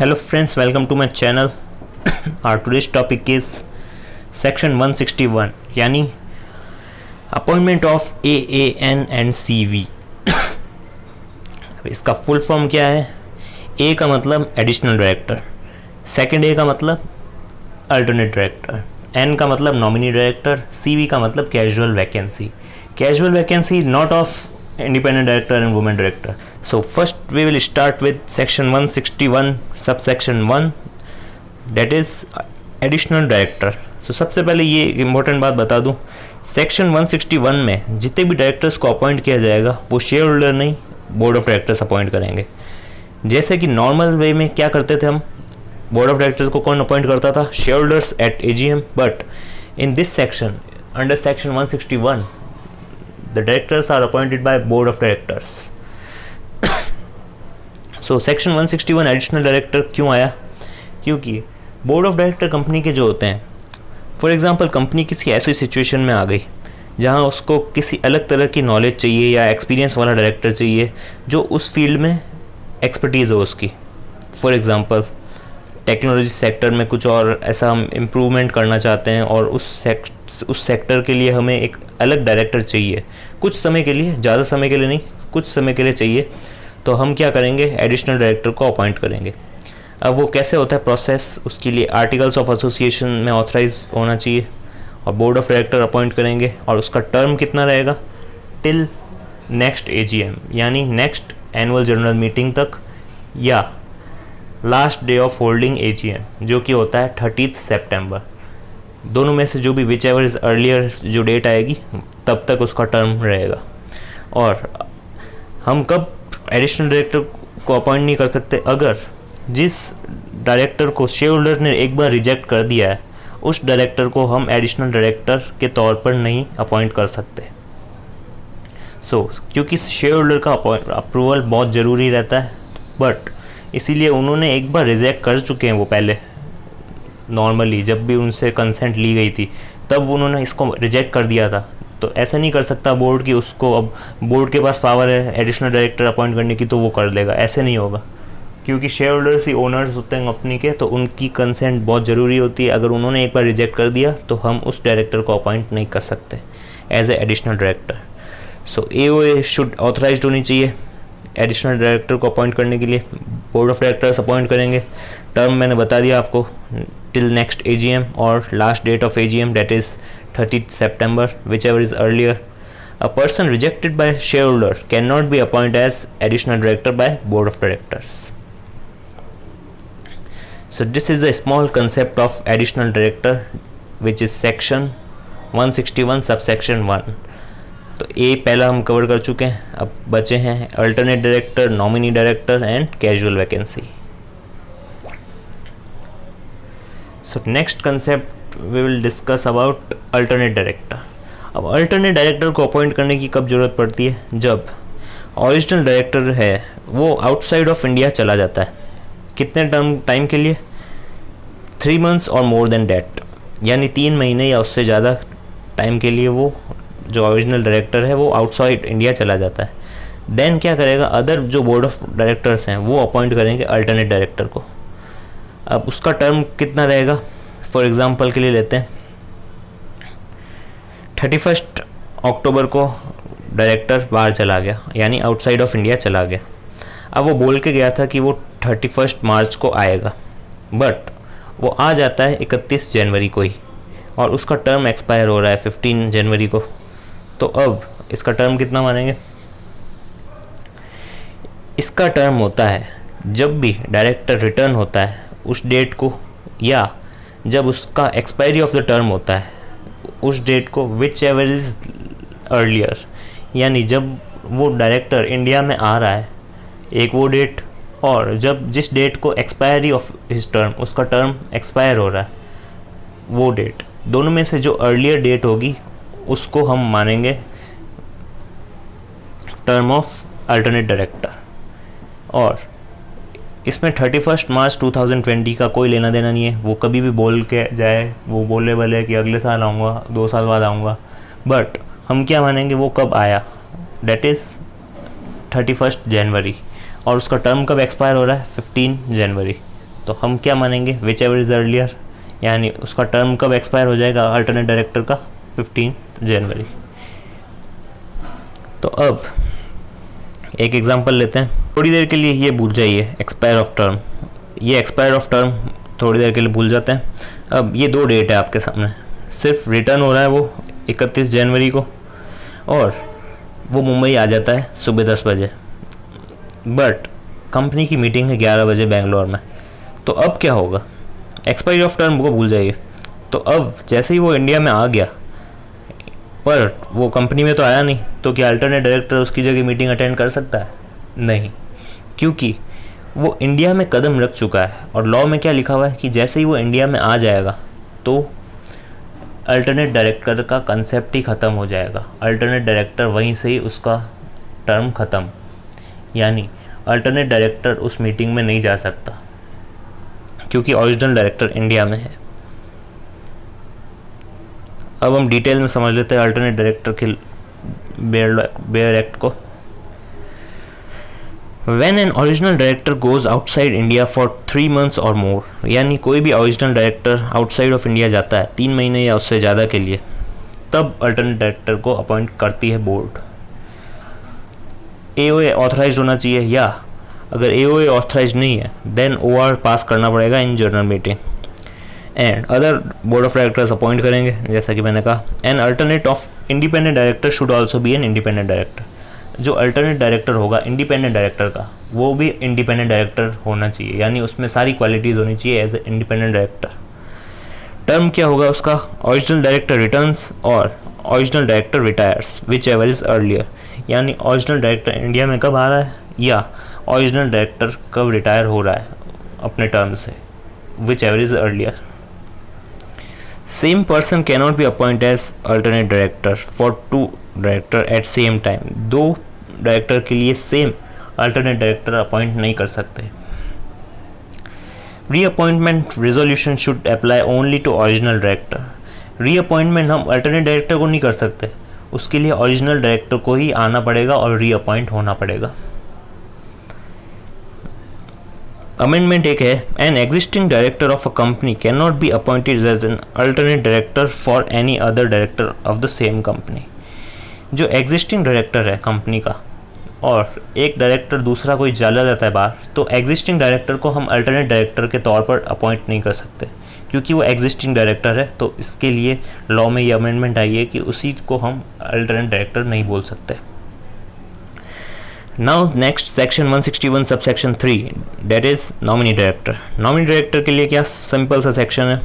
Hello friends, welcome to my channel. Our today's topic is section 161 यानी appointment of AAN and CV। इसका full form क्या है? ए का मतलब एडिशनल डायरेक्टर, सेकंड ए का मतलब अल्टरनेट डायरेक्टर, एन का मतलब नॉमिनी डायरेक्टर, CV का मतलब casual vacancy. Casual vacancy not of independent director and women director. So first we will start with section 161 subsection 1, that is additional director. So सबसे पहले ये important बात बता दूँ, सेक्शन 161 में जितने भी डायरेक्टर्स को अपॉइंट किया जाएगा वो शेयर होल्डर नहीं, बोर्ड ऑफ डायरेक्टर्स अपॉइंट करेंगे। जैसे कि नॉर्मल वे में क्या करते थे हम, बोर्ड ऑफ डायरेक्टर्स को कौन अपॉइंट करता था? Share holders at AGM। But in this section under section 161 the directors are appointed by board of directors. So section 161 additional director क्यों आया? क्योंकि बोर्ड ऑफ डायरेक्टर कंपनी के जो होते हैं, फॉर एग्जांपल कंपनी किसी ऐसी सिचुएशन में आ गई जहां उसको किसी अलग तरह की नॉलेज चाहिए या एक्सपीरियंस वाला डायरेक्टर चाहिए जो उस फील्ड में एक्सपर्टीज़ हो उसकी। फॉर एग्जांपल टेक्नोलॉजी सेक्टर में कुछ और ऐसा हम इम्प्रूवमेंट करना चाहते हैं और उस सेक्टर के लिए हमें एक अलग डायरेक्टर चाहिए कुछ समय के लिए, ज़्यादा समय के लिए नहीं, कुछ समय के लिए चाहिए, तो हम क्या करेंगे? एडिशनल डायरेक्टर को अपॉइंट करेंगे। अब वो कैसे होता है प्रोसेस? उसके लिए आर्टिकल्स ऑफ एसोसिएशन में ऑथराइज होना चाहिए और बोर्ड ऑफ डायरेक्टर अपॉइंट करेंगे और उसका टर्म कितना रहेगा? टिल नेक्स्ट AGM यानी नेक्स्ट एनुअल जनरल मीटिंग तक या last day of holding AGM जो कि होता है 30 सितंबर। दोनों में से जो भी विच एवर इज़ अर्लियर जो डेट आएगी तब तक उसका टर्म रहेगा। और हम कब एडिशनल डायरेक्टर को अपॉइंट नहीं कर सकते? अगर जिस डायरेक्टर को शेयर होल्डर ने एक बार रिजेक्ट कर दिया है उस डायरेक्टर को हम एडिशनल डायरेक्टर के तौर पर नहीं अपॉइंट कर सकते। क्योंकि शेयर होल्डर का अप्रूवल बहुत ज़रूरी रहता है, बट इसीलिए उन्होंने एक बार रिजेक्ट कर चुके हैं वो पहले। नॉर्मली जब भी उनसे कंसेंट ली गई थी तब उन्होंने इसको रिजेक्ट कर दिया था, तो ऐसा नहीं कर सकता बोर्ड की उसको अब बोर्ड के पास पावर है एडिशनल डायरेक्टर अपॉइंट करने की तो वो कर देगा, ऐसे नहीं होगा। क्योंकि शेयर होल्डर्स ही ओनर्स होते हैं कंपनी के, तो उनकी कंसेंट बहुत ज़रूरी होती है। अगर उन्होंने एक बार रिजेक्ट कर दिया तो हम उस डायरेक्टर को अपॉइंट नहीं कर सकते as a additional director. So AOA should authorized होनी चाहिए एडिशनल डायरेक्टर को अपॉइंट करने के लिए। बोर्ड ऑफ डायरेक्टर्स अपॉइंट करेंगे। टर्म मैंने बता दिया आपको, टिल नेक्स्ट AGM और last date of AGM that is 30 September, whichever is earlier. A person rejected by shareholder cannot be appointed as additional director by board of directors. So this is a small concept of additional director which is section 161 subsection 1. तो ए पहला हम cover कर चुके हैं, अब बचे हैं alternate director, nominee director and casual vacancy. So next concept we will discuss about alternate director. अब अल्टरनेट डायरेक्टर को अपॉइंट करने की कब ज़रूरत पड़ती है? जब ओरिजिनल डायरेक्टर है वो आउटसाइड ऑफ इंडिया चला जाता है। कितने टाइम के लिए? 3 months और मोर देन डैट, यानी 3 महीने या उससे ज़्यादा टाइम के लिए वो जो ओरिजिनल डायरेक्टर है वो आउटसाइड इंडिया चला जाता है। देन क्या करेगा? अदर जो बोर्ड ऑफ डायरेक्टर्स हैं वो अपॉइंट करेंगे अल्टरनेट डायरेक्टर को। अब उसका टर्म कितना रहेगा? फॉर एग्जांपल के लिए लेते हैं 31 अक्टूबर को डायरेक्टर बाहर चला गया यानी आउटसाइड ऑफ इंडिया चला गया। अब वो बोल के गया था कि वो 31 मार्च को आएगा, बट वो आ जाता है 31 जनवरी को ही और उसका टर्म एक्सपायर हो रहा है 15 जनवरी को। तो अब इसका टर्म कितना मानेंगे? इसका टर्म होता है जब भी डायरेक्टर रिटर्न होता है उस डेट को, या जब उसका एक्सपायरी ऑफ द टर्म होता है उस डेट को, विच एवर इज अर्लियर, यानी जब वो डायरेक्टर इंडिया में आ रहा है एक वो डेट, और जब जिस डेट को एक्सपायरी ऑफ हिज टर्म उसका टर्म एक्सपायर हो रहा है वो डेट, दोनों में से जो अर्लियर डेट होगी उसको हम मानेंगे टर्म ऑफ अल्टरनेट डायरेक्टर। और इसमें 31 मार्च 2020 का कोई लेना देना नहीं है। वो कभी भी बोल के जाए, वो बोले भले कि अगले साल आऊँगा, 2 साल बाद आऊँगा, बट हम क्या मानेंगे वो कब आया, डेट इज़ 31 जनवरी, और उसका टर्म कब एक्सपायर हो रहा है? 15 जनवरी। तो हम क्या मानेंगे, विच एवर इज़ अर्लियर, यानी उसका टर्म कब एक्सपायर हो जाएगा अल्टरनेट डायरेक्टर का, 15 जनवरी। तो अब एक एग्जांपल लेते हैं, थोड़ी देर के लिए ये भूल जाइए एक्सपायर ऑफ टर्म, ये एक्सपायर ऑफ टर्म थोड़ी देर के लिए भूल जाते हैं। अब ये 2 डेट है आपके सामने, सिर्फ रिटर्न हो रहा है वो 31 जनवरी को और वो मुंबई आ जाता है सुबह 10 बजे, बट कंपनी की मीटिंग है 11 बजे बेंगलोर में। तो अब क्या होगा, एक्सपायरी ऑफ टर्म को भूल जाइए। तो अब जैसे ही वो इंडिया में आ गया, पर वो कंपनी में तो आया नहीं, तो क्या अल्टरनेट डायरेक्टर उसकी जगह मीटिंग अटेंड कर सकता है? नहीं, क्योंकि वो इंडिया में कदम रख चुका है और लॉ में क्या लिखा हुआ है कि जैसे ही वो इंडिया में आ जाएगा तो अल्टरनेट डायरेक्टर का कंसेप्ट ही ख़त्म हो जाएगा, अल्टरनेट डायरेक्टर वहीं से ही उसका टर्म ख़त्म, यानी अल्टरनेट डायरेक्टर उस मीटिंग में नहीं जा सकता क्योंकि ओरिजिनल डायरेक्टर इंडिया में है। अब हम डिटेल में समझ लेते हैं अल्टरनेट डायरेक्टर के बेयर एक्ट को। When an original director goes outside India for 3 months or more, यानी कोई भी original director outside of India जाता है 3 महीने या उससे ज़्यादा के लिए, तब अल्टरनेट डायरेक्टर को अपॉइंट करती है बोर्ड। AOA ऑथराइज होना चाहिए, या अगर AOA ऑथराइज नहीं है देन OR पास करना पड़ेगा in general meeting, and other board of directors appoint करेंगे। जैसा कि मैंने कहा, an alternate of independent director should also be an independent director, जो अल्टरनेट डायरेक्टर होगा इंडिपेंडेंट डायरेक्टर का, वो भी इंडिपेंडेंट डायरेक्टर होना चाहिए, यानी उसमें सारी क्वालिटीज़ होनी चाहिए as a independent director. Term क्या होगा उसका, ओरिजिनल डायरेक्टर रिटर्न्स और original director retires which ever is earlier, यानी ओरिजिनल डायरेक्टर इंडिया में कब आ रहा है या ओरिजिनल डायरेक्टर कब रिटायर हो रहा है अपने टर्म से, which ever is earlier. Same person cannot be appoint as alternate director for 2 director at same time, 2 director के लिए सेम अल्टरनेट डायरेक्टर अपॉइंट नहीं कर सकते। Reappointment resolution should apply only to original director, reappointment हम alternate director को नहीं कर सकते, उसके लिए ओरिजिनल डायरेक्टर को ही आना पड़ेगा और रीअपॉइंट होना पड़ेगा। अमेंडमेंट एक है, an existing director of a company can not be appointed as an alternate director for any other director of the same company. जो एग्जिस्टिंग डायरेक्टर है कंपनी का और एक डायरेक्टर दूसरा कोई चला जाता है बाहर, तो एग्जिस्टिंग डायरेक्टर को हम अल्टरनेट डायरेक्टर के तौर पर अपॉइंट नहीं कर सकते क्योंकि वो एग्जिस्टिंग डायरेक्टर है। तो इसके लिए लॉ में ये अमेंडमेंट आई है कि उसी को हम अल्टरनेट डायरेक्टर नहीं बोल सकते। Now next section 161 subsection 3 that is nominee director. Nominee director के लिए क्या सिंपल सा सेक्शन है,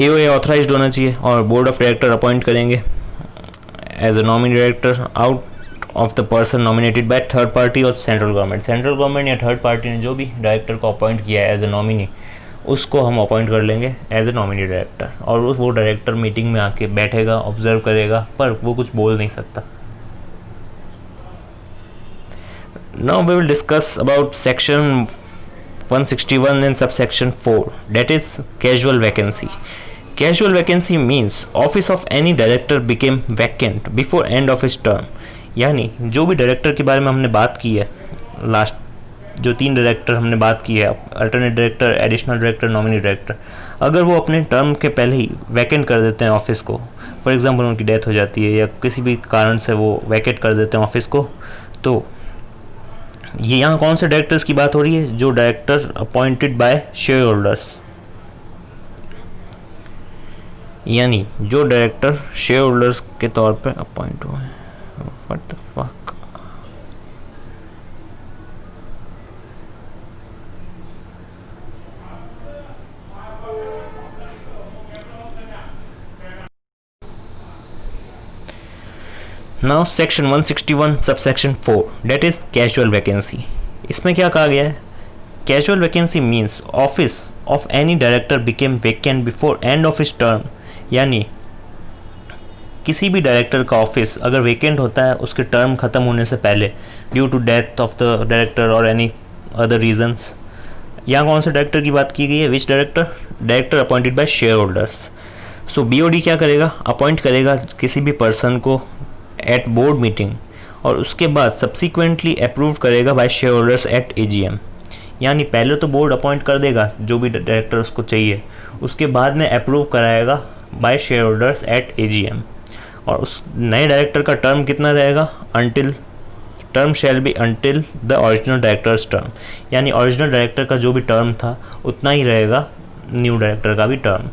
AOA ऑथराइज्ड होना चाहिए और बोर्ड ऑफ डायरेक्टर अपॉइंट करेंगे as a nominee director out of the person nominated by third party और सेंट्रल गवर्नमेंट। सेंट्रल गवर्नमेंट या थर्ड पार्टी ने जो भी डायरेक्टर को अपॉइंट किया है एज अ नॉमिनी, उसको हम अपॉइंट कर लेंगे एज ए नॉमिनी डायरेक्टर, और वो डायरेक्टर मीटिंग में आके बैठेगा, ऑब्जर्व करेगा, पर वो कुछ बोल नहीं सकता। Now we will discuss about section 161 and subsection 4, that is casual vacancy. Casual vacancy means office of any director became vacant before end of his term. यानी जो भी डायरेक्टर के बारे में हमने बात की है, लास्ट जो 3 डायरेक्टर हमने बात की है, alternate director, additional director, nominee director, अगर वो अपने टर्म के पहले ही वैकेंट कर देते हैं ऑफिस को, फॉर एग्जांपल उनकी डेथ हो जाती है या किसी भी कारण से वो वैकेट कर देते हैं ऑफिस को, तो ये यहाँ कौन से डायरेक्टर्स की बात हो रही है, जो director appointed by share holders, यानी जो डायरेक्टर शेयर होल्डर्स के तौर पे अपॉइंट हुए हैं। What the fuck, now section 161 subsection 4 that is casual vacancy. इसमें क्या कहा गया है, casual vacancy means office of any director became vacant before end of his term, यानी किसी भी डायरेक्टर का ऑफिस अगर वैकेंट होता है उसके टर्म ख़त्म होने से पहले, due to death of the director और एनी अदर रीजंस। यहाँ कौन से डायरेक्टर की बात की गई है, which director, director appointed by share holders. So BOD क्या करेगा, अपॉइंट करेगा किसी भी पर्सन को एट बोर्ड मीटिंग और उसके बाद सब्सिक्वेंटली अप्रूव करेगा by share holders at AGM। यानी पहले तो बोर्ड अपॉइंट कर देगा जो भी डायरेक्टर उसको चाहिए, उसके बाद में अप्रूव कराएगा by share holders at AGM। और उस नए डायरेक्टर का टर्म कितना रहेगा, until term shall be until the original director's term, यानी ओरिजिनल डायरेक्टर का जो भी टर्म था उतना ही रहेगा न्यू डायरेक्टर का भी टर्म।